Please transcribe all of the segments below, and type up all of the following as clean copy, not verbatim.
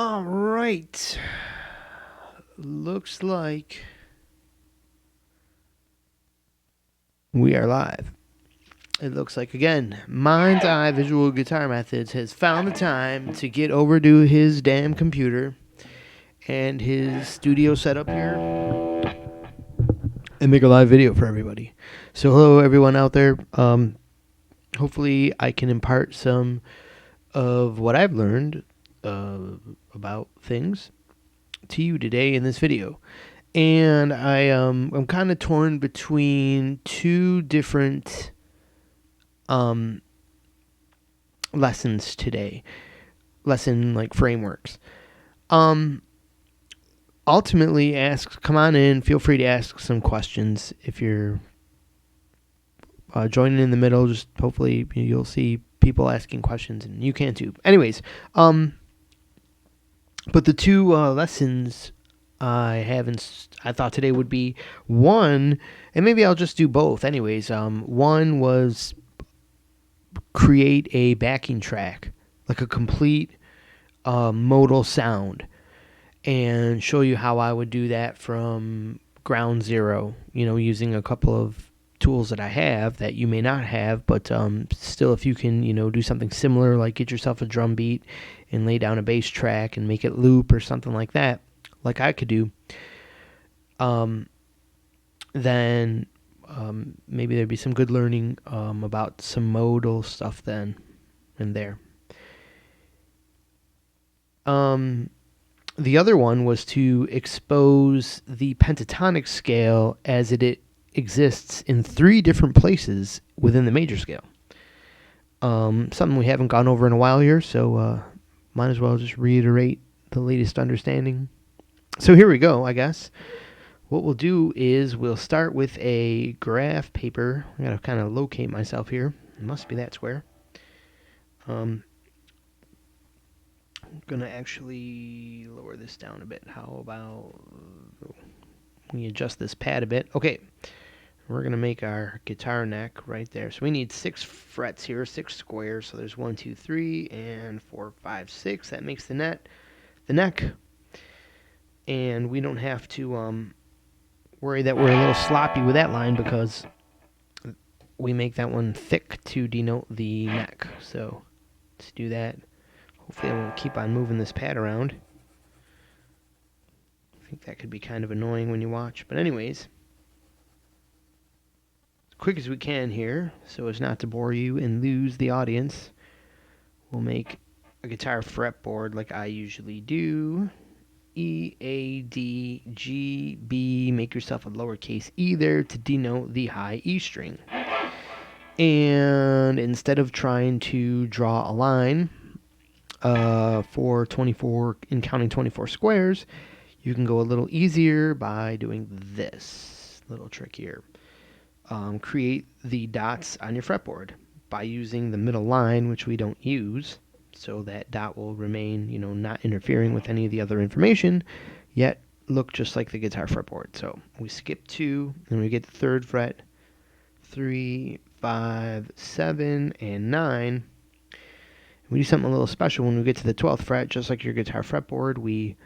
All right. Looks like we are live. It looks like, again, Mind's Eye Visual Guitar Methods has found the time to get over to his damn computer and his studio setup here and make a live video for everybody. So, hello, everyone out there. Hopefully, I can impart some of what I've learned about things to you today in this video. And I'm kind of torn between two different lessons today. Lesson like frameworks. Ultimately, come on in. Feel free to ask some questions if you're joining in the middle. Just hopefully you'll see people asking questions, and you can too. Anyways, but the two lessons I thought today would be one, and maybe I'll just do both. Anyways, one was create a backing track, like a complete modal sound, and show you how I would do that from ground zero, using a couple of tools that I have that you may not have, but still, if you can, do something similar, like get yourself a drum beat and lay down a bass track and make it loop or something like that, like I could do, then maybe there'd be some good learning about some modal stuff then and there. The other one was to expose the pentatonic scale as it exists in 3 different places within the major scale. Something we haven't gone over in a while here, so might as well just reiterate the latest understanding. So here we go, I guess. What we'll do is we'll start with a graph paper. I gotta kind of locate myself here. It must be that square. I'm gonna actually lower this down a bit. How about we adjust this pad a bit? Okay, we're gonna make our guitar neck right there. So we need 6 frets here, 6 squares. So there's 1, 2, 3, and 4, 5, 6. That makes the neck. And we don't have to worry that we're a little sloppy with that line because we make that one thick to denote the neck. So let's do that. Hopefully I won't keep on moving this pad around. I think that could be kind of annoying when you watch. But anyways, as quick as we can here, so as not to bore you and lose the audience, we'll make a guitar fretboard like I usually do. E, A, D, G, B. Make yourself a lowercase e there to denote the high E string. And instead of trying to draw a line for 24 and counting 24 squares, you can go a little easier by doing this little trick here. Create the dots on your fretboard by using the middle line, which we don't use. So that dot will remain, not interfering with any of the other information, yet look just like the guitar fretboard. So we skip 2, and we get the 3rd fret, 3, 5, 7, and 9. We do something a little special when we get to the 12th fret, just like your guitar fretboard. We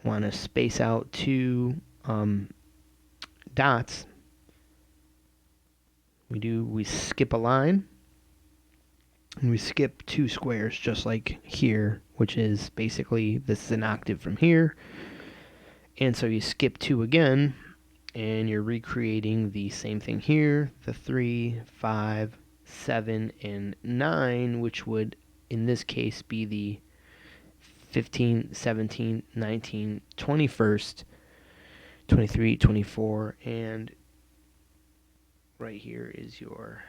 want to space out 2 dots. We skip a line. And we skip 2 squares just like here, which is basically, this is an octave from here. And so you skip 2 again, and you're recreating the same thing here, the 3, 5, 7, and 9, which would, in this case, be the 15, 17, 19, 21st, 23, 24, and right here is your...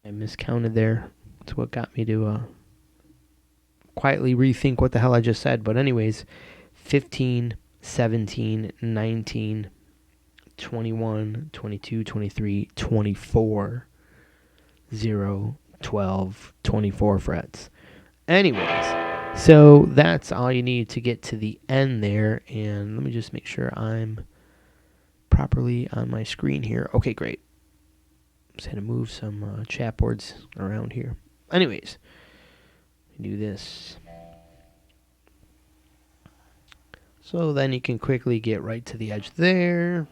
I miscounted there. That's what got me to quietly rethink what the hell I just said. But anyways, 15, 17, 19, 21, 22, 23, 24, 0, 12, 24 frets. Anyways, so that's all you need to get to the end there. And let me just make sure I'm properly on my screen here. Okay, great. Just had to move some chapboards around here. Anyways, do this. So then you can quickly get right to the edge there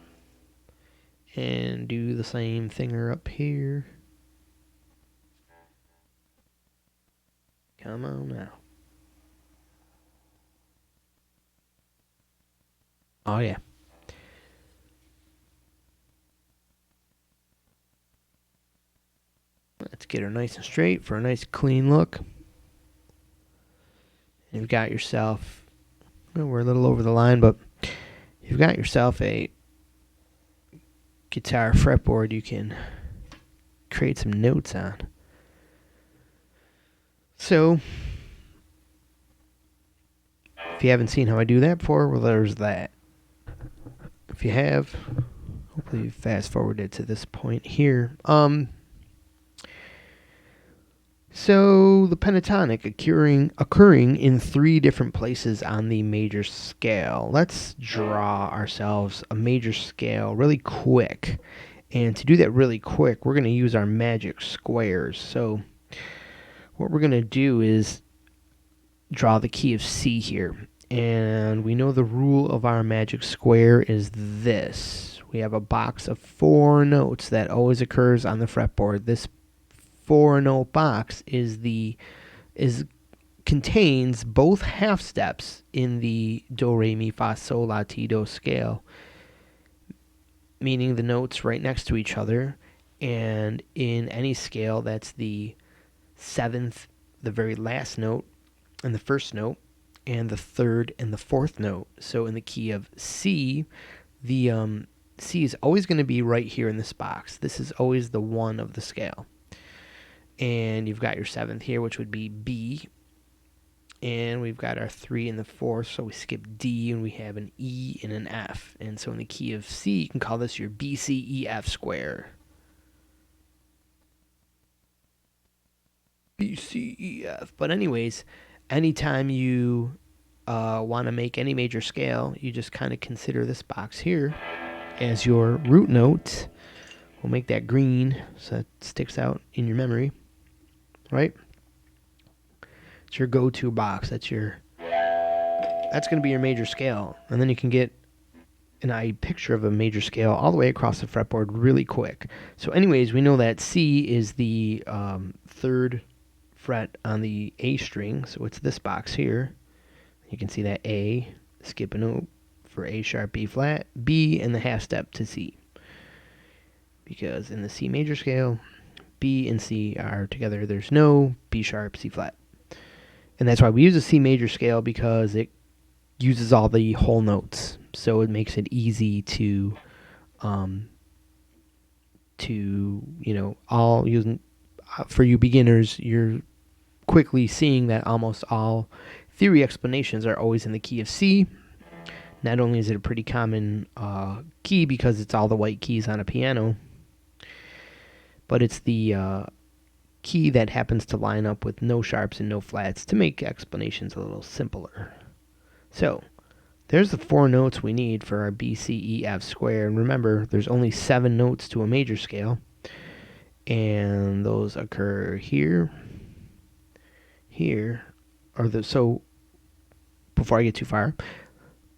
and do the same thinger up here. Come on now. Oh yeah. Let's get her nice and straight for a nice clean look. You've got yourself, well, we're a little over the line, but you've got yourself a guitar fretboard you can create some notes on. So, if you haven't seen how I do that before, well, there's that. If you have, hopefully you fast forwarded to this point here. So the pentatonic occurring in 3 different places on the major scale. Let's draw ourselves a major scale really quick. And to do that really quick, we're going to use our magic squares. So what we're going to do is draw the key of C here. And we know the rule of our magic square is this. We have a box of 4 notes that always occurs on the fretboard. This 4-note box contains both half steps in the do re mi fa sol la ti do scale, meaning the notes right next to each other, and in any scale that's the 7th, the very last note, and the first note, and the 3rd and the 4th note. So in the key of C, the C is always going to be right here in this box. This is always the 1 of the scale. And you've got your 7th here, which would be B. And we've got our 3 and the 4th, so we skip D, and we have an E and an F. And so in the key of C, you can call this your BCEF square. BCEF. But anyways, anytime you want to make any major scale, you just kind of consider this box here as your root note. We'll make that green so it sticks out in your memory. Right? It's your go-to box. That's going to be your major scale. And then you can get a picture of a major scale all the way across the fretboard really quick. So anyways, we know that C is the 3rd fret on the A string. So it's this box here. You can see that A, skip a note for A sharp, B flat, B, and the half step to C. Because in the C major scale, B and C are together. There's no B sharp, C flat. And that's why we use a C major scale, because it uses all the whole notes. So it makes it easy to all using, for you beginners, you're quickly seeing that almost all theory explanations are always in the key of C. Not only is it a pretty common key because it's all the white keys on a piano, but it's the key that happens to line up with no sharps and no flats to make explanations a little simpler. So, there's the 4 notes we need for our B, C, E, F square. And remember, there's only 7 notes to a major scale. And those occur here, so before I get too far,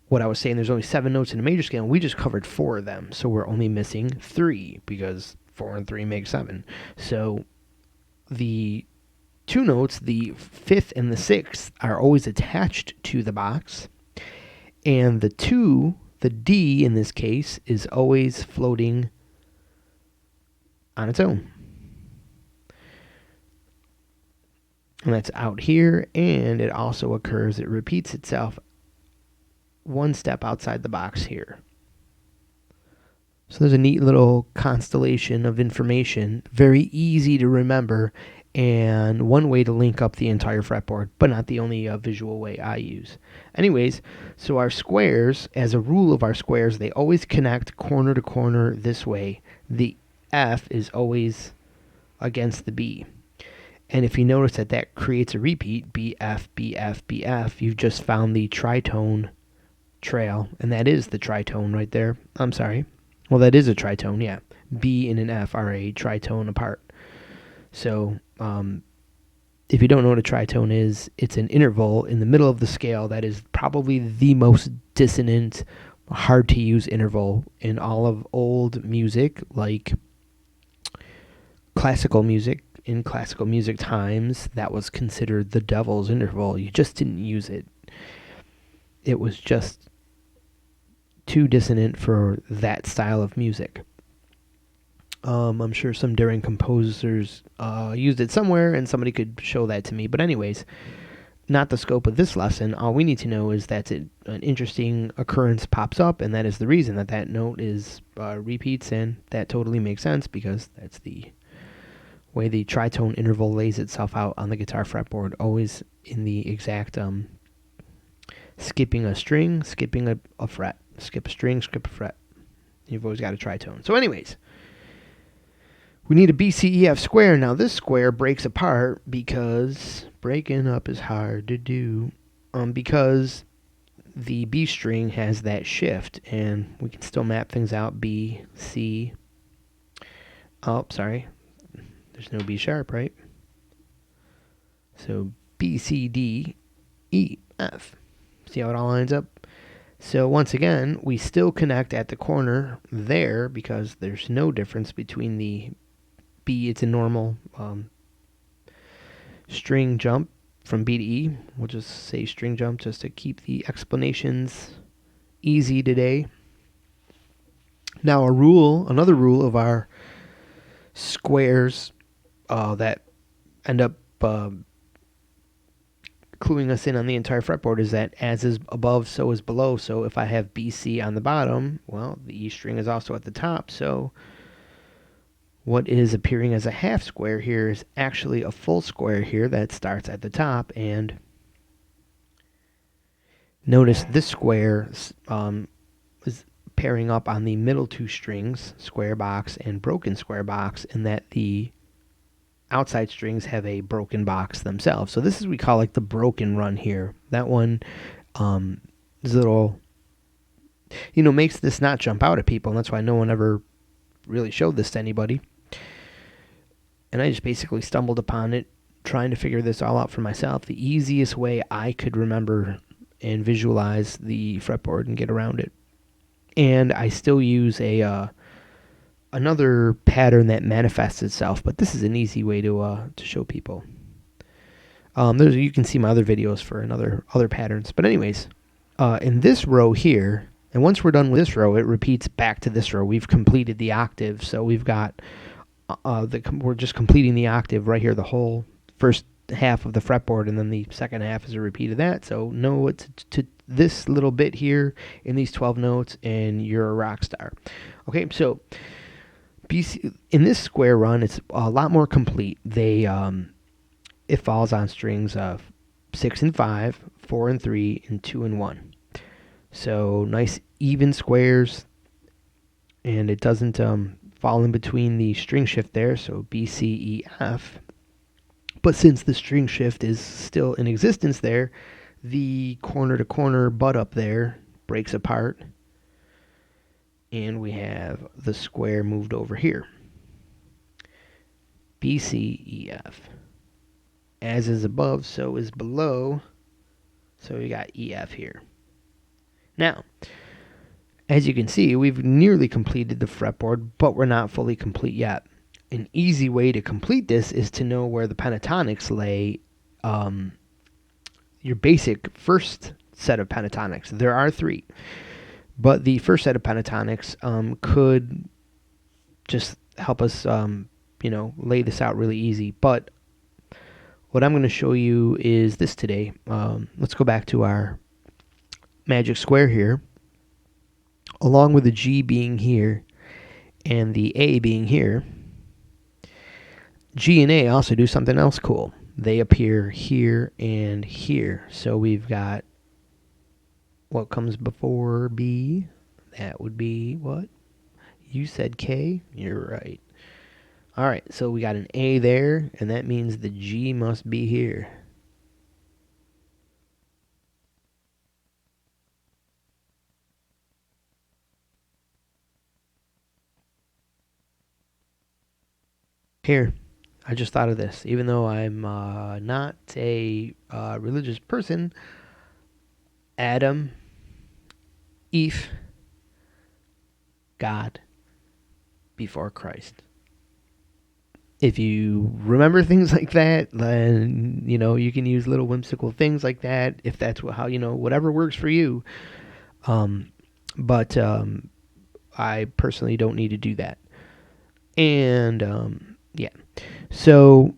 what I was saying, there's only 7 notes in a major scale, and we just covered 4 of them. So we're only missing 3, because 4 and 3 make 7. So the 2 notes, the 5th and the 6th, are always attached to the box. And the D in this case, is always floating on its own. And that's out here, and it also occurs, it repeats itself 1 step outside the box here. So there's a neat little constellation of information, very easy to remember, and one way to link up the entire fretboard, but not the only visual way I use. Anyways, so our squares, as a rule of our squares, they always connect corner to corner this way. The F is always against the B. And if you notice that creates a repeat, B, F, B, F, B, F, you've just found the tritone trail, and that is the tritone right there. I'm sorry. Well, that is a tritone, yeah. B and an F are a tritone apart. So if you don't know what a tritone is, it's an interval in the middle of the scale that is probably the most dissonant, hard to use interval in all of old music, like classical music. In classical music times, that was considered the devil's interval. You just didn't use it. It was just too dissonant for that style of music. I'm sure some daring composers used it somewhere, and somebody could show that to me. But anyways, not the scope of this lesson. All we need to know is that an interesting occurrence pops up, and that is the reason that note is repeats, and that totally makes sense because that's the way the tritone interval lays itself out on the guitar fretboard, always in the exact skipping a string, skipping a fret, skip a string, skip a fret. You've always got a tritone. So anyways, we need a BCEF square. Now this square breaks apart because breaking up is hard to do. Because the B string has that shift, and we can still map things out. B, C. Oh, sorry. There's no B sharp, right? So B, C, D, E, F. See how it all lines up? So once again, we still connect at the corner there because there's no difference between the B. It's a normal string jump from B to E. We'll just say string jump just to keep the explanations easy today. Now another rule of our squares that end up cluing us in on the entire fretboard is that as is above, so is below. So if I have BC on the bottom, well, the E string is also at the top. So what is appearing as a half square here is actually a full square here that starts at the top. And notice this square is pairing up on the middle two strings, square box and broken square box, and that the outside strings have a broken box themselves. So this is, we call like the broken run here. That one is a little, makes this not jump out at people, and that's why no one ever really showed this to anybody. And I just basically stumbled upon it, trying to figure this all out for myself. The easiest way I could remember and visualize the fretboard and get around it. And I still use another pattern that manifests itself, but this is an easy way to show people. You can see my other videos for other patterns. But anyways, in this row here, and once we're done with this row, it repeats back to this row. We've completed the octave, so we've got we're just completing the octave right here, the whole first half of the fretboard, and then the second half is a repeat of that. So know it's to this little bit here in these 12 notes, and you're a rock star. Okay, so BC in this square run, it's a lot more complete. It falls on strings of 6 and 5, 4 and 3, and 2 and 1. So nice even squares, and it doesn't fall in between the string shift there, so B, C, E, F. But since the string shift is still in existence there, the corner-to-corner butt up there breaks apart, and we have the square moved over here. B, C, E, F. As is above, so is below, so we got E, F here. Now, as you can see, we've nearly completed the fretboard, but we're not fully complete yet. An easy way to complete this is to know where the pentatonics lay. Your basic first set of pentatonics. There are 3, but the first set of pentatonics could just help us, lay this out really easy. But what I'm going to show you is this today. Let's go back to our magic square here. Along with the G being here and the A being here, G and A also do something else cool. They appear here and here. So we've got what comes before B. That would be what? You said K? You're right. All right, so we got an A there, and that means the G must be here. Here, I just thought of this. Even though I'm not a religious person, Adam, Eve, God, before Christ. If you remember things like that, then you can use little whimsical things like that. If that's how whatever works for you. Um, but I personally don't need to do that. And yeah, so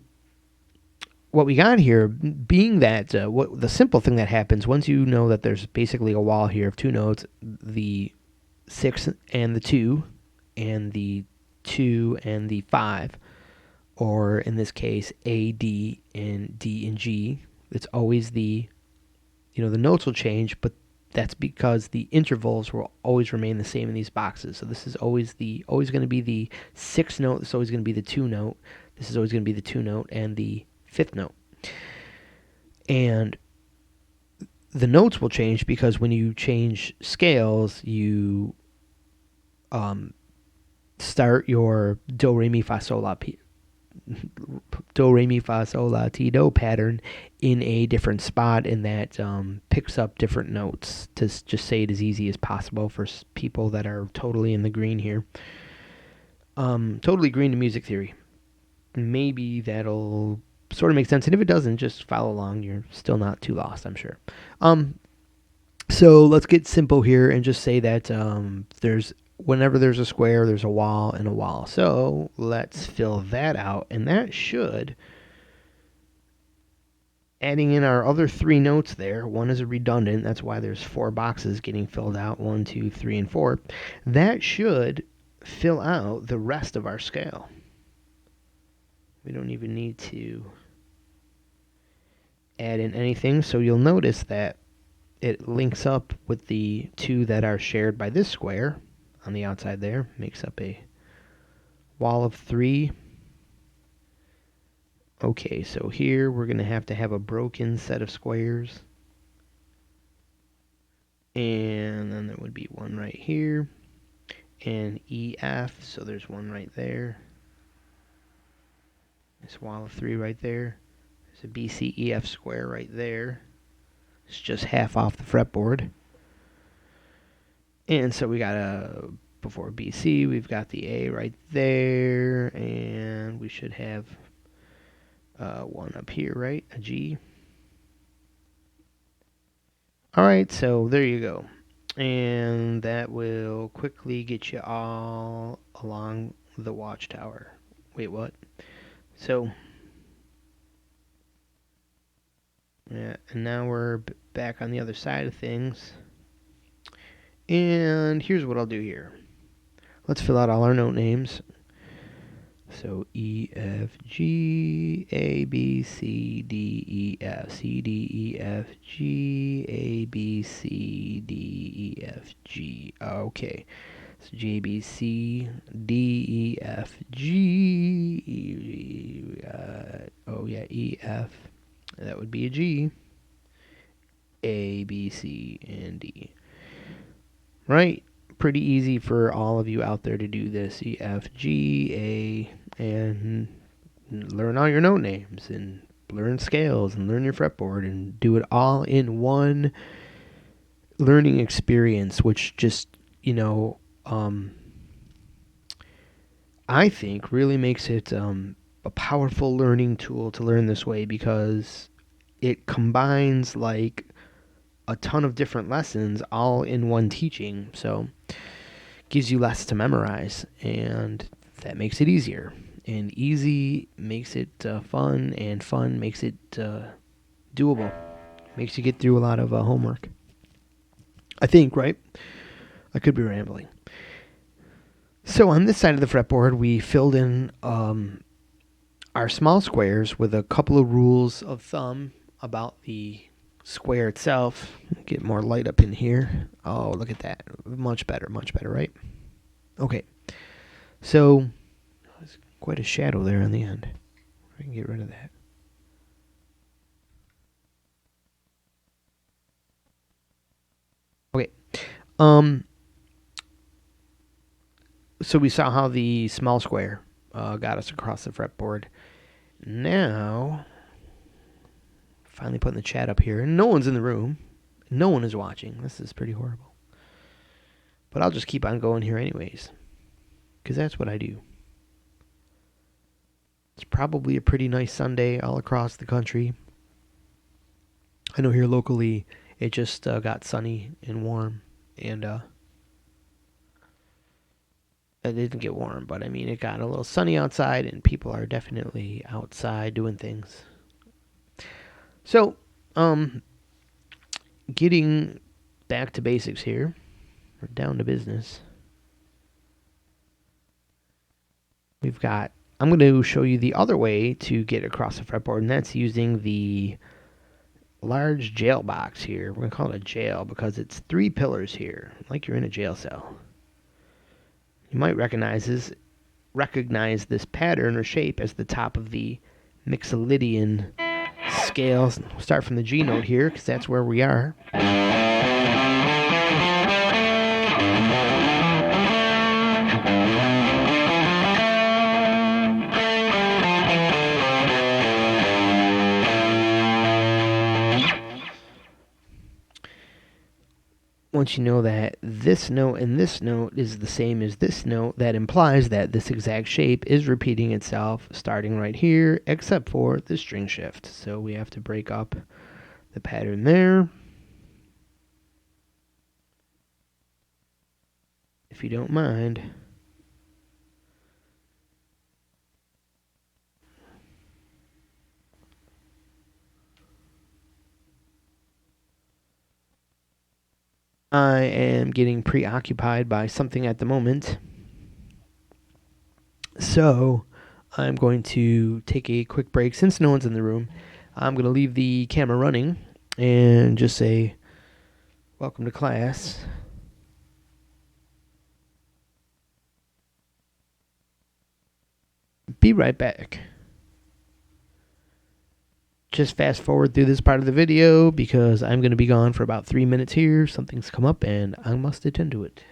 what we got here, being that what the simple thing that happens once you know that there's basically a wall here of two notes, the 6 and the 2, and the 2 and the 5, or in this case A, D, and D and G. It's always the the notes will change, but that's because the intervals will always remain the same in these boxes. So this is always going to be the 6th note. This is always going to be the 2 note. This is always going to be the 2 note and the 5th note. And the notes will change because when you change scales, you start your do re mi fa sol la ti do pattern in a different spot, and that picks up different notes, to just say it as easy as possible for people that are totally in the green here. Totally green to music theory. Maybe that'll sort of make sense, and if it doesn't, just follow along. You're still not too lost, I'm sure. So let's get simple here and just say that whenever there's a square, there's a wall and a wall. So let's fill that out, and that should, adding in our other 3 notes there, one is a redundant, that's why there's 4 boxes getting filled out, 1, 2, 3, and 4. That should fill out the rest of our scale. We don't even need to add in anything, so you'll notice that it links up with the 2 that are shared by this square on the outside there, makes up a wall of 3. Okay, so here we're going to have a broken set of squares. And then there would be one right here. And EF, so there's one right there. This wall of 3 right there. There's a BCEF square right there. It's just half off the fretboard. And so we got before BC, we've got the A right there. And we should have one up here, right? A G. Alright, so there you go. And that will quickly get you all along the watchtower. Wait, what? So, yeah, and now we're back on the other side of things. And here's what I'll do here. Let's fill out all our note names. So E, F, G, A, B, C, D, E, F, C, D, E, F, G, A, B, C, D, E, F, G. Okay. So G, B, C, D, E, F, G, E, F. That would be a G. A, B, C, and D. Right? Pretty easy for all of you out there to do this. E, F, G, A, and learn all your note names, and learn scales, and learn your fretboard, and do it all in one learning experience, which just, I think really makes it a powerful learning tool to learn this way, because it combines like a ton of different lessons all in one teaching. So gives you less to memorize, and that makes it easier. And easy makes it fun, and fun makes it doable. Makes you get through a lot of homework. I think, right? I could be rambling. So on this side of the fretboard, we filled in our small squares with a couple of rules of thumb about the square itself. Get more light up in here. Oh, look at that. Much better, right? Okay. So, there's quite a shadow there on the end. I can get rid of that. Okay. So we saw how the small square got us across the fretboard. Now, finally putting the chat up here. No one's in the room. No one is watching. This is pretty horrible. But I'll just keep on going here anyways, because that's what I do. It's probably a pretty nice Sunday all across the country. I know here locally it just got sunny and warm, and it didn't get warm, but I mean it got a little sunny outside, and people are definitely outside doing things. So, getting back to basics here, we're down to business. I'm going to show you the other way to get across the fretboard, and that's using the large jail box here. We're going to call it a jail because it's 3 pillars here, like you're in a jail cell. You might recognize this pattern or shape as the top of the Mixolydian scale. We'll start from the G note here because that's where we are. Once you know that this note and this note is the same as this note, that implies that this exact shape is repeating itself starting right here, except for the string shift. So we have to break up the pattern there. If you don't mind. I am getting preoccupied by something at the moment. So I'm going to take a quick break. Since no one's in the room, I'm going to leave the camera running and just say, welcome to class. Be right back. Just fast forward through this part of the video because I'm going to be gone for about 3 minutes here. Something's come up and I must attend to it.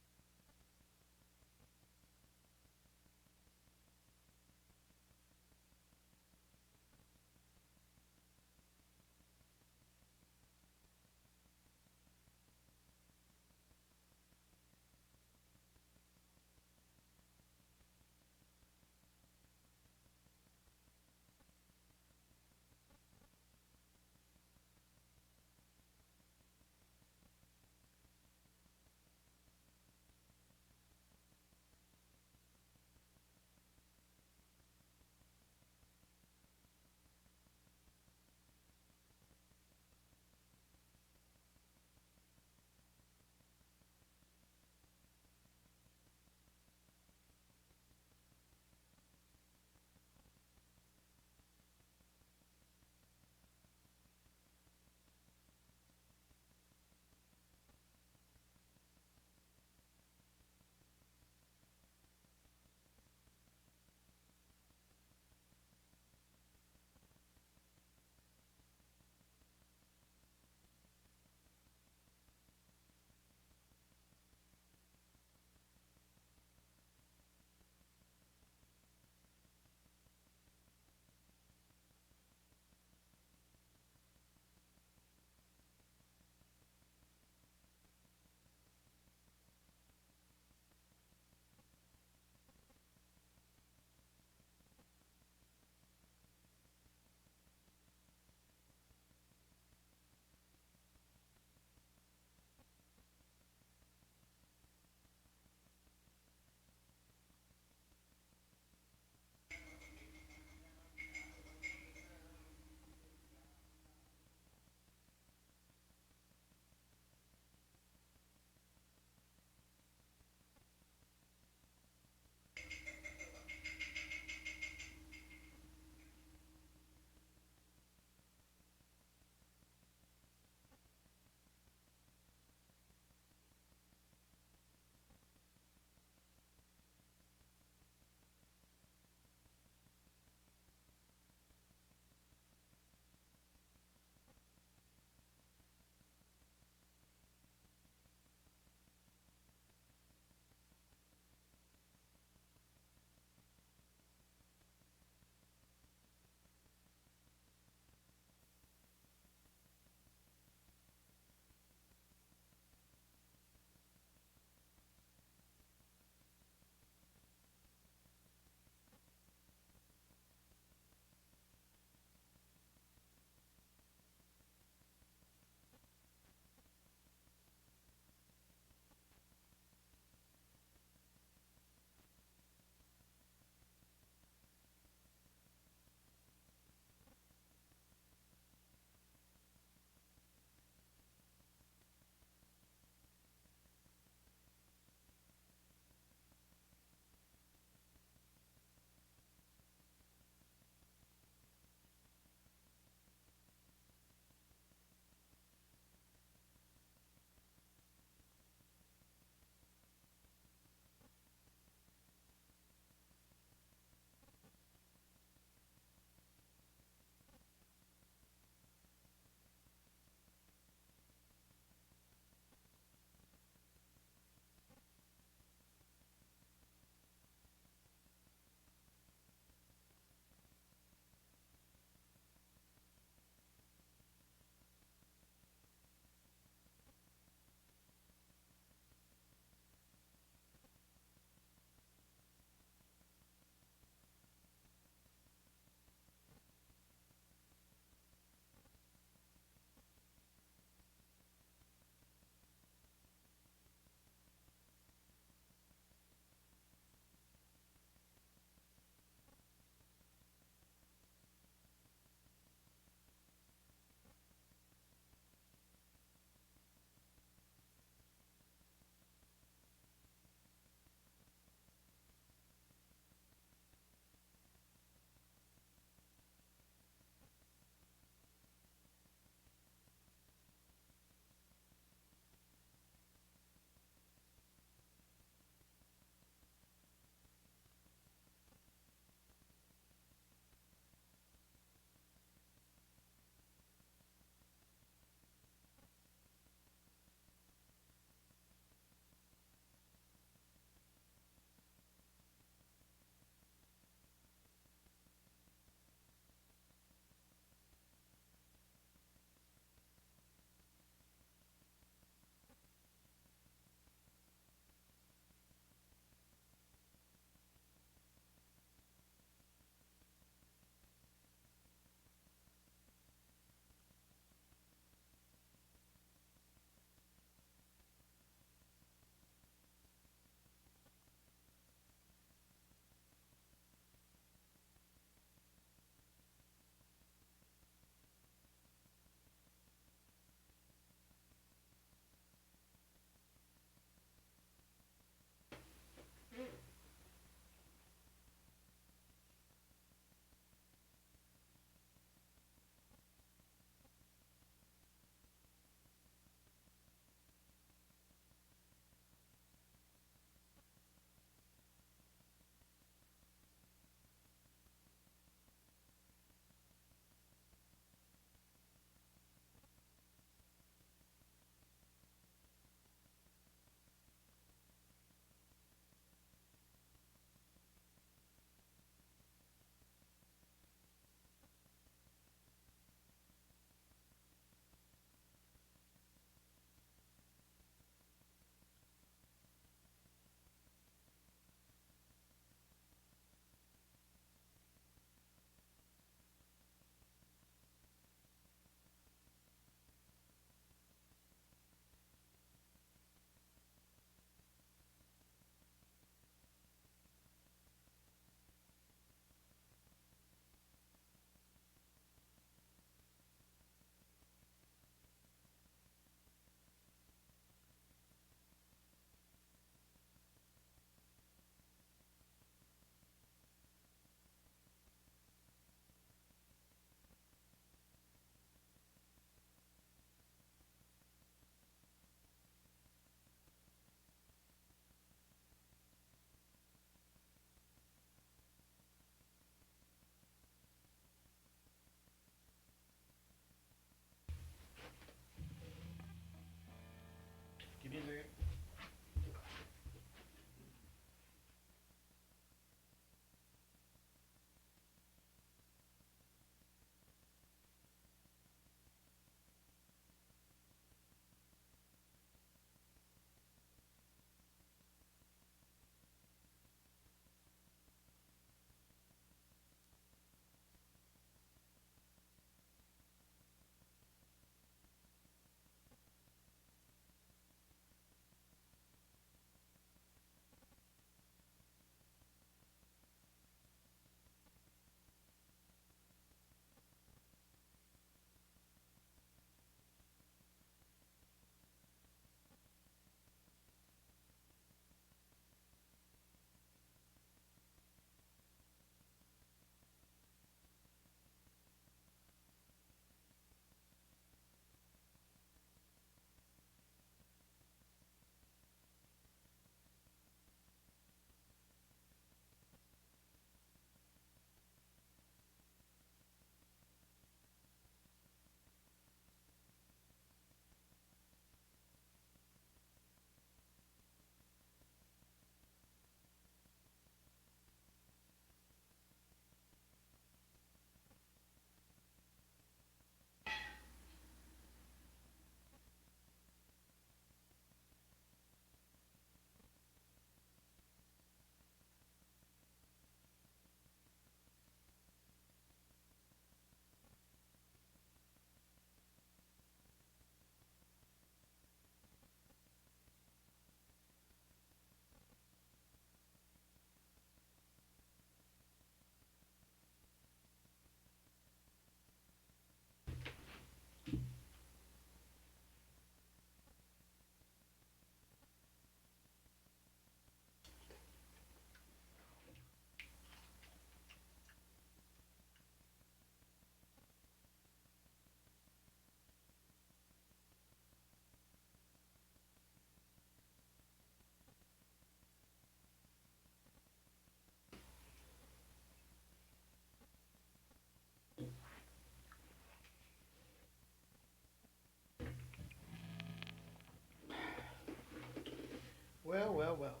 Well.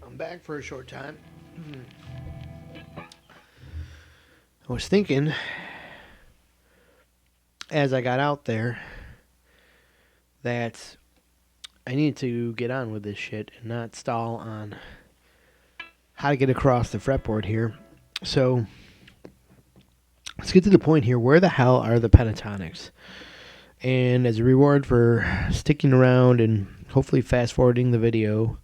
I'm back for a short time. I was thinking, as I got out there, that I need to get on with this shit and not stall on how to get across the fretboard here. So, let's get to the point here. Where the hell are the pentatonics? And as a reward for sticking around and hopefully fast forwarding the video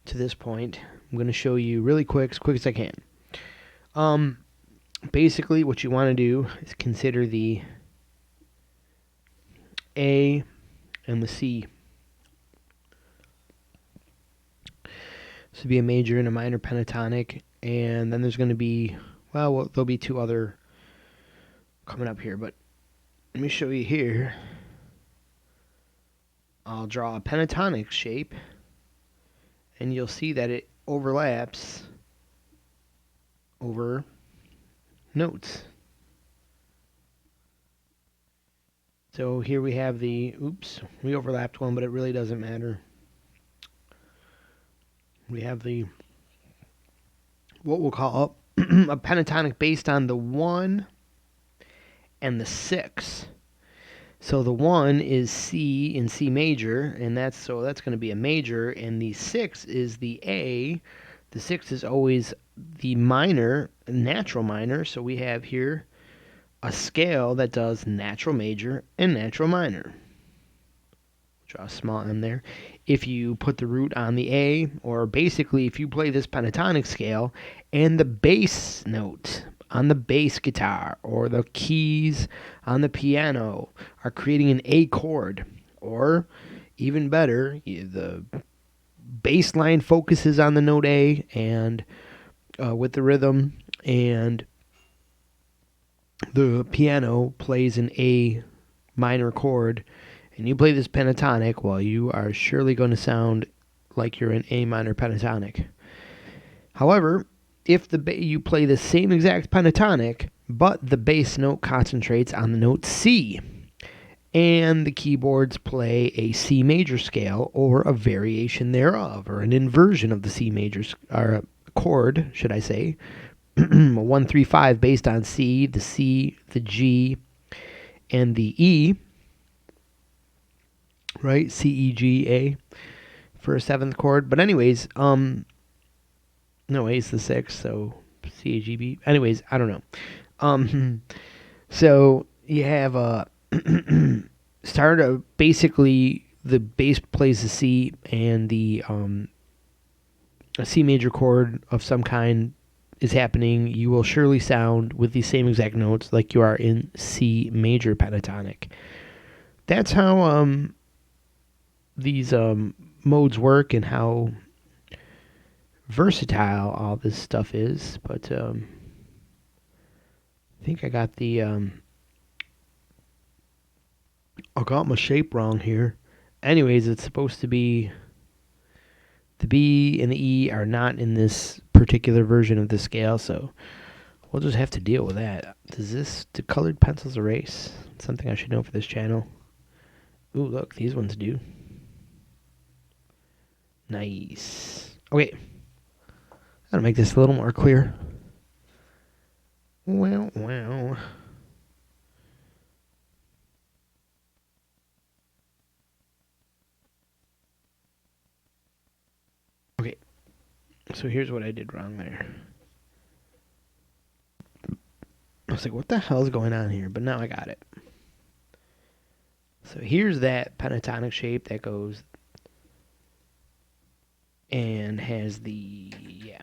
to this point, I'm going to show you really quick as I can. Basically, what you want to do is consider the A and the C. This would be a major and a minor pentatonic, and then there's going to be, well, there'll be two other coming up here, but let me show you here. I'll draw a pentatonic shape, and you'll see that it overlaps over notes. So here we have the, we overlapped one, but it really doesn't matter. We have the, what we'll call a pentatonic based on the 1 and the 6. So the 1 is C in C major, and that's going to be a major, and the 6 is the A. The 6 is always the minor, natural minor, so we have here a scale that does natural major and natural minor. Draw a small M there. If you put the root on the A, or basically if you play this pentatonic scale and the bass note on the bass guitar or the keys on the piano are creating an A chord, or even better, the bass line focuses on the note A and with the rhythm, and the piano plays an A minor chord, and you play this pentatonic, well, you are surely going to sound like you're an A minor pentatonic. However, if you play the same exact pentatonic, but the bass note concentrates on the note C, and the keyboards play a C major scale or a variation thereof, or an inversion of the C major or chord, should I say, 1-3-5 based on C, the G, and the E, right? C, E, G, A for a 7th chord. But anyways, no, A's the 6th, so C, A, G, B. Anyways, I don't know. So you have a basically the bass plays the C, and the a C major chord of some kind is happening. You will surely sound with the same exact notes like you are in C major pentatonic. That's how these modes work and how versatile all this stuff is. But I think I got I got my shape wrong here. Anyways, it's supposed to be the B and the E are not in this particular version of the scale, so we'll just have to deal with that. Do colored pencils erase? It's something I should know for this channel. Ooh, look, these ones do. Nice. Okay. Gotta make this a little more clear. Wow. Okay. So here's what I did wrong there. I was like, what the hell is going on here? But now I got it. So here's that pentatonic shape that goes and has the, yeah.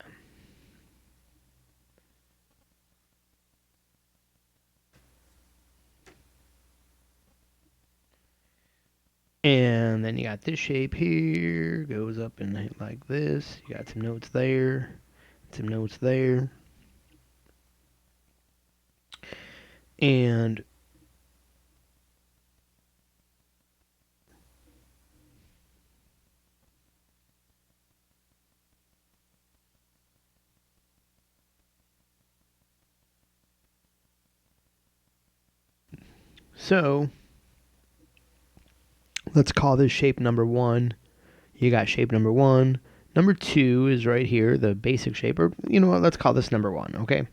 And then you got this shape here, goes up and like this. You got some notes there, some notes there. And so let's call this shape number 1. You got shape number 1. Number 2 is right here, the basic shape, or you know what, let's call this number 1, okay?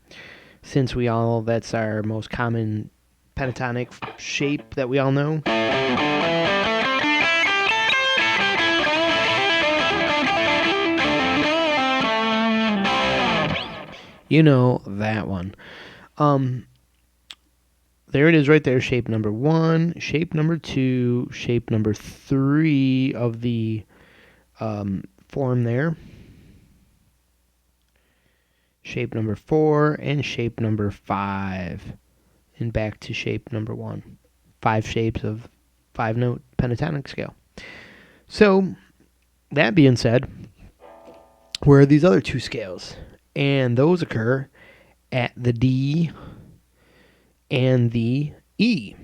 Since that's our most common pentatonic shape that we all know. You know that one. There it is right there, shape number 1, shape number 2, shape number 3 of the form there. Shape number 4 and shape number 5. And back to shape number 1. 5 shapes of 5-note pentatonic scale. So, that being said, where are these other 2 scales? And those occur at the D and the E,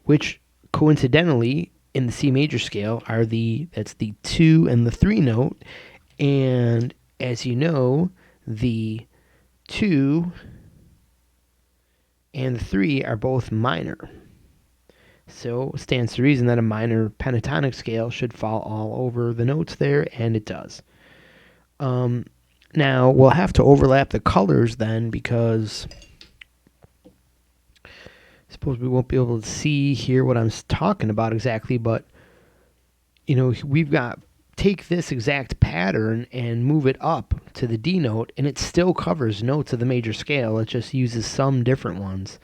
which coincidentally in the C major scale are that's the 2 and the 3 note. And as you know, the 2 and the 3 are both minor. So it stands to reason that a minor pentatonic scale should fall all over the notes there, and it does. Now, we'll have to overlap the colors then, because I suppose we won't be able to see here what I'm talking about exactly, but, we've got, take this exact pattern and move it up to the D note, and it still covers notes of the major scale. It just uses some different ones.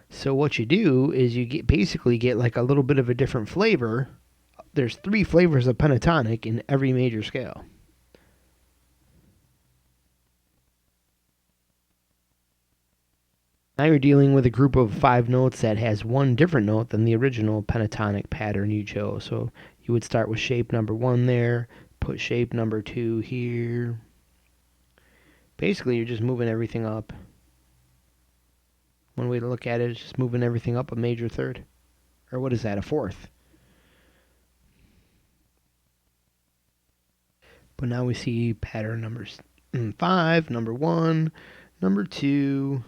So what you do is you basically get like a little bit of a different flavor. There's 3 flavors of pentatonic in every major scale. Now you're dealing with a group of 5 notes that has one different note than the original pentatonic pattern you chose. So you would start with shape number 1 there, put shape number 2 here. Basically, you're just moving everything up. One way to look at it is just moving everything up a major third. Or what is that, a fourth? But now we see pattern numbers 5, number 1, number 2,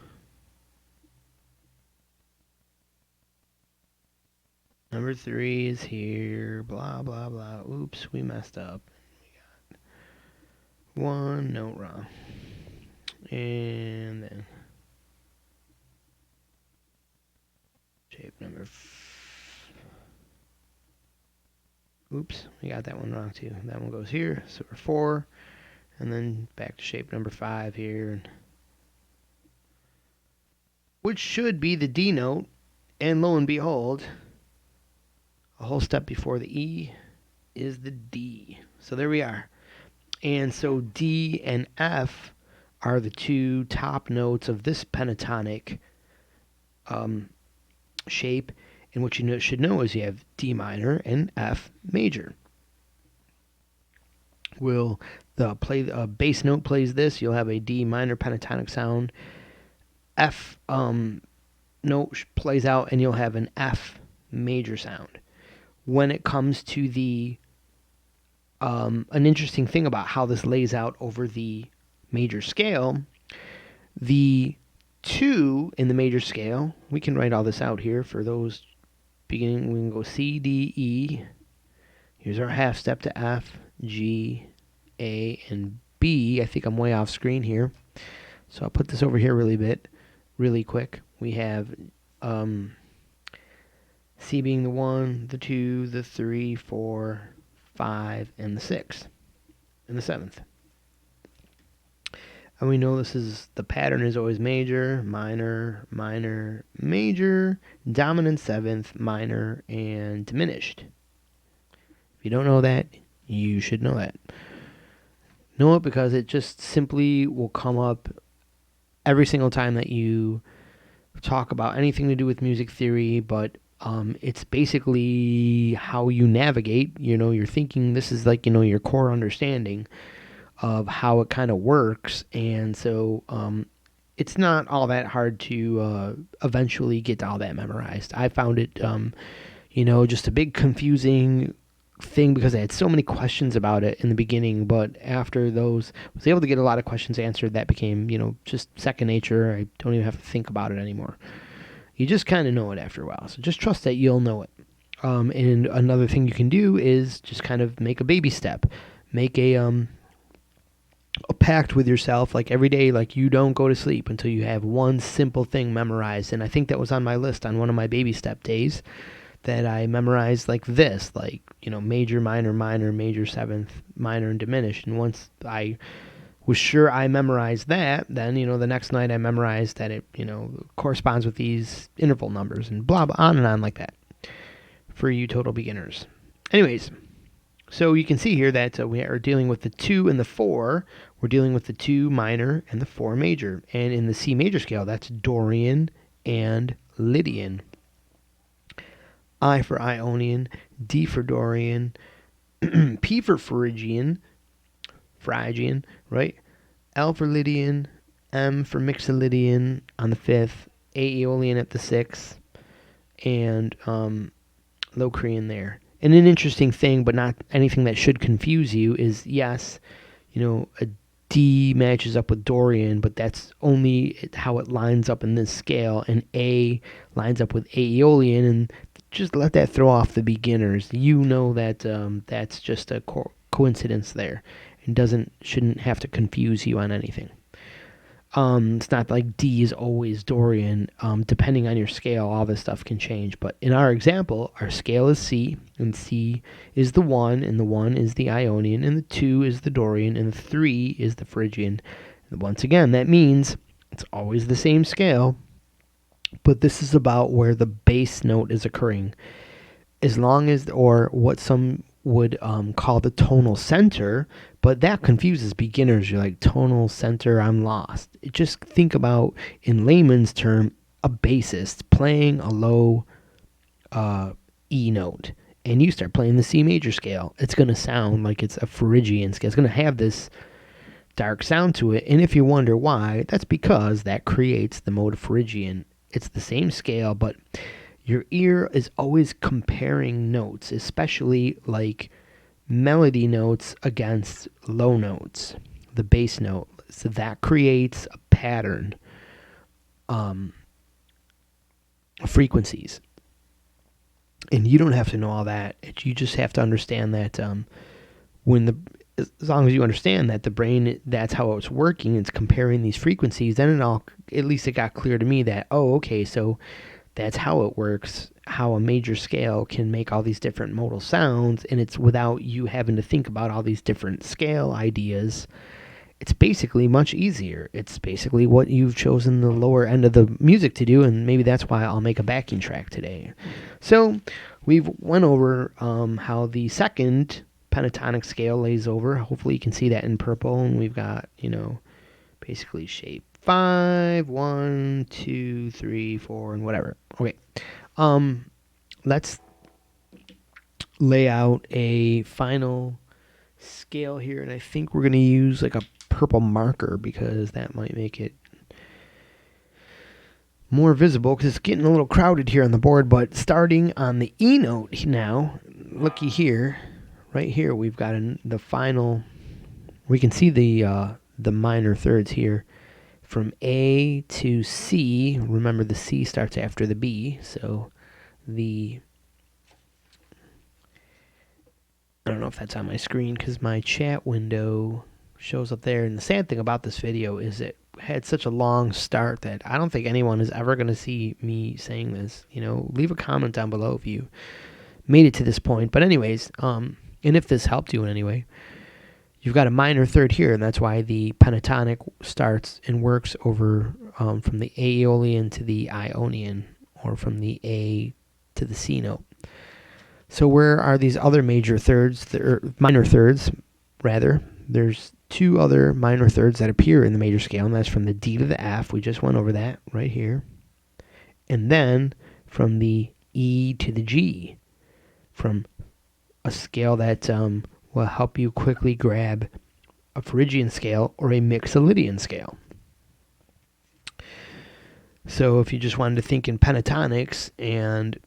number 3 is here, blah, blah, blah. Oops, we messed up. We got 1 note wrong. And then shape number oops, we got that one wrong too. That one goes here, so we're 4, and then back to shape number 5 here, which should be the D note, and lo and behold, a whole step before the E is the D. So there we are. And so D and F are the 2 top notes of this pentatonic shape. And what you should know is you have D minor and F major. The bass note plays this, you'll have a D minor pentatonic sound. F note plays out, and you'll have an F major sound. When it comes to the an interesting thing about how this lays out over the major scale, the 2 in the major scale, we can write all this out here for those beginning. We can go C, D, E. Here's our half step to F, G, A, and B. I think I'm way off screen here, so I'll put this over here really quick. We have C being the 1, the 2, the 3, 4, 5, and the 6, and the 7th. And we know the pattern is always major, minor, minor, major, dominant 7th, minor, and diminished. If you don't know that, you should know that. Know it because it just simply will come up every single time that you talk about anything to do with music theory, but it's basically how you navigate. You're thinking this is like, your core understanding of how it kind of works. And so it's not all that hard to eventually get all that memorized. I found it, just a big confusing thing because I had so many questions about it in the beginning, but after those, I was able to get a lot of questions answered. That became, just second nature. I don't even have to think about it anymore. You just kind of know it after a while. So just trust that you'll know it. And another thing you can do is just kind of make a baby step. Make a pact with yourself, like every day, like you don't go to sleep until you have one simple thing memorized. And I think that was on my list on one of my baby step days, that I memorized like this, like, major, minor, minor, major, seventh, minor, and diminished. And once I was sure I memorized that, then, the next night I memorized that it, corresponds with these interval numbers, and blah, blah, on and on like that for you total beginners. Anyways, so you can see here that we are dealing with the 2 and the 4. We're dealing with the 2 minor and the 4 major. And in the C major scale, that's Dorian and Lydian. I for Ionian, D for Dorian, P for Phrygian, right? L for Lydian, M for Mixolydian on the 5th, Aeolian at the 6th, and Locrian there. And an interesting thing, but not anything that should confuse you, is yes, a D matches up with Dorian, but that's only how it lines up in this scale, and A lines up with Aeolian, and just let that throw off the beginners. You know that that's just a coincidence there, and shouldn't have to confuse you on anything. It's not like D is always Dorian. Depending on your scale, all this stuff can change. But in our example, our scale is C, and C is the 1, and the 1 is the Ionian, and the 2 is the Dorian, and the 3 is the Phrygian. And once again, that means it's always the same scale, but this is about where the bass note is occurring. As long as, or what some would call the tonal center, but that confuses beginners. You're like, tonal center, I'm lost. Just think about, in layman's term, a bassist playing a low E note, and you start playing the C major scale. It's going to sound like it's a Phrygian scale. It's going to have this dark sound to it, and if you wonder why, that's because that creates the mode of Phrygian. It's the same scale, but your ear is always comparing notes, especially like melody notes against low notes, the bass note. So that creates a pattern of frequencies. And you don't have to know all that. You just have to understand that as long as you understand that the brain, that's how it's working, it's comparing these frequencies, then at least it got clear to me that, oh, okay, so that's how it works, how a major scale can make all these different modal sounds, and it's without you having to think about all these different scale ideas. It's basically much easier. It's basically what you've chosen the lower end of the music to do, and maybe that's why I'll make a backing track today. So we've went over how the second pentatonic scale lays over. Hopefully you can see that in purple, and we've got, basically shape 5, 1, 2, 3, 4, and whatever. Okay. Let's lay out a final scale here, and I think we're going to use like a purple marker because that might make it more visible, because it's getting a little crowded here on the board. But starting on the E note now, looky here, right here, we've got the final. We can see the minor thirds here. From A to C, remember the C starts after the B, so I don't know if that's on my screen because my chat window shows up there. And the sad thing about this video is it had such a long start that I don't think anyone is ever going to see me saying this. Leave a comment down below if you made it to this point. But anyways, and if this helped you in any way, you've got a minor third here, and that's why the pentatonic starts and works over from the Aeolian to the Ionian, or from the A to the C note. So where are these other major thirds, minor thirds, rather? There's 2 other minor thirds that appear in the major scale, and that's from the D to the F. We just went over that right here. And then from the E to the G, from a scale that will help you quickly grab a Phrygian scale or a Mixolydian scale. So if you just wanted to think in pentatonics and,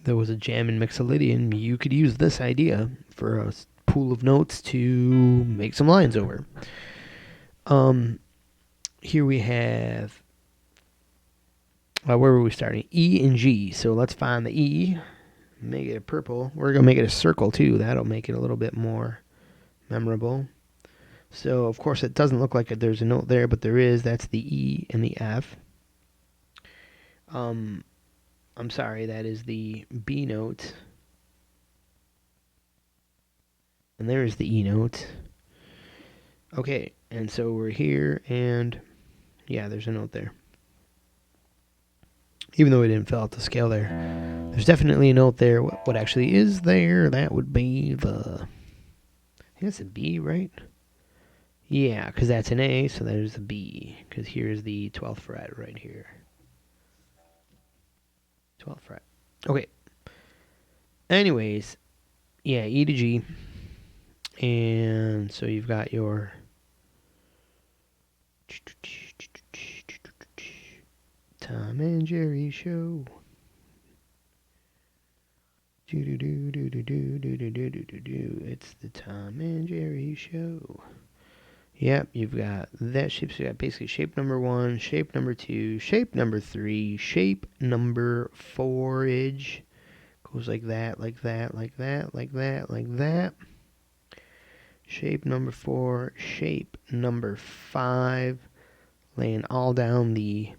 there was a jam in Mixolydian, you could use this idea for a pool of notes to make some lines over. Here we have where were we starting? E and G. So let's find the E. Make it a purple. We're going to make it a circle too. That'll make it a little bit more memorable. So, of course, it doesn't look like there's a note there, but there is. That's the E and the F. I'm sorry, that is the B note. And there's the E note. Okay, and so we're here, and yeah, there's a note there. Even though we didn't fill out the scale there. There's definitely a note there. What actually is there, that would be the... I think that's a B, right? Yeah, because that's an A, so there's a B. Because here's the 12th fret right here. 12th fret. Okay. Anyways, yeah, E to G. And so you've got your... Tom and Jerry show. It's the Tom and Jerry show. Yep, you've got that shape. So you got basically shape number 1, shape number 2, shape number 3, shape number 4-age. Goes like that, like that, like that, like that, like that. Shape number 4, shape number 5. Laying all down the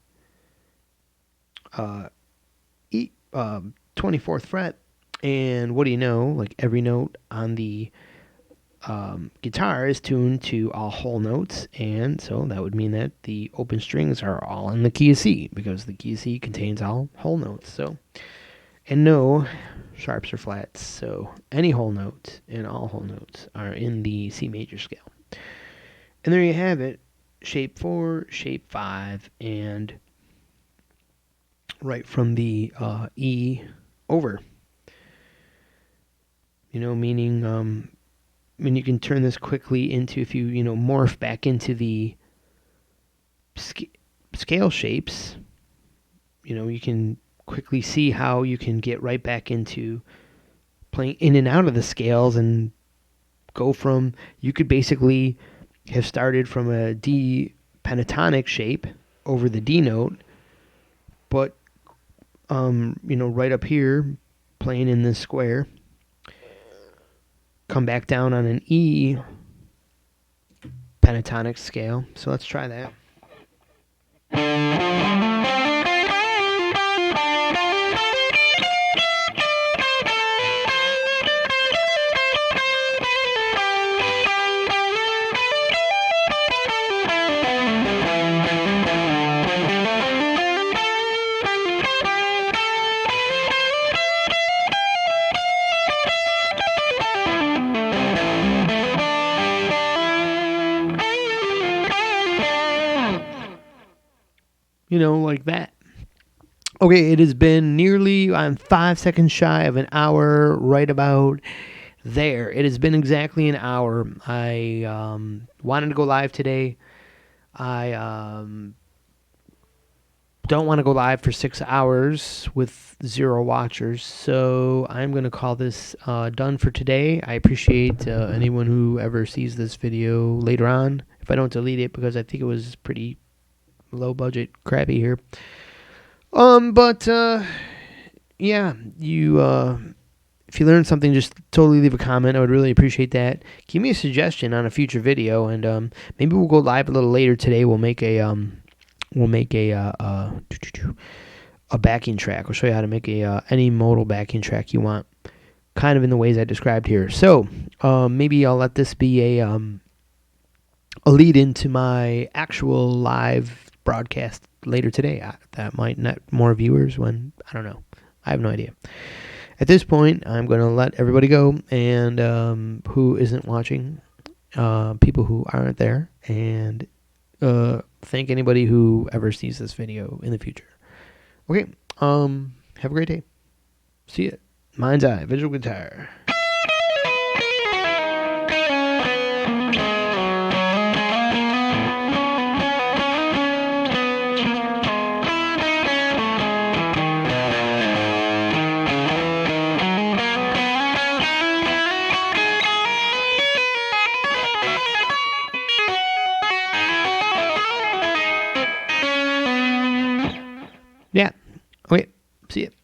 24th fret. And what do you know? Like every note on the guitar is tuned to all whole notes, and so that would mean that the open strings are all in the key of C, because the key of C contains all whole notes. So, and no sharps or flats. So any whole note and all whole notes are in the C major scale. And there you have it. Shape 4, shape 5, and right from the E over. Meaning, you can turn this quickly into, if you, morph back into the scale shapes, you can quickly see how you can get right back into playing in and out of the scales and go from, you could basically have started from a D pentatonic shape over the D note, but, right up here, playing in this square, come back down on an E pentatonic scale. So let's try that. Like that. Okay, it has been nearly, I'm 5 seconds shy of an hour, right about there. It has been exactly an hour. I wanted to go live today. I don't want to go live for 6 hours with 0 watchers, so I'm going to call this done for today. I appreciate anyone who ever sees this video later on, if I don't delete it, because I think it was pretty low budget crappy here. But yeah, you if you learned something, just totally leave a comment. I would really appreciate that. Give me a suggestion on a future video, and maybe we'll go live a little later today. We'll make a backing track. We'll show you how to make any modal backing track you want, kind of in the ways I described here. So maybe I'll let this be a lead into my actual live broadcast later today. That might net more viewers when, I don't know. I have no idea. At this point, I'm going to let everybody go, and who isn't watching, people who aren't there, and thank anybody who ever sees this video in the future. Okay, have a great day. See ya. Mind's Eye, Visual Guitar. Yeah, See ya.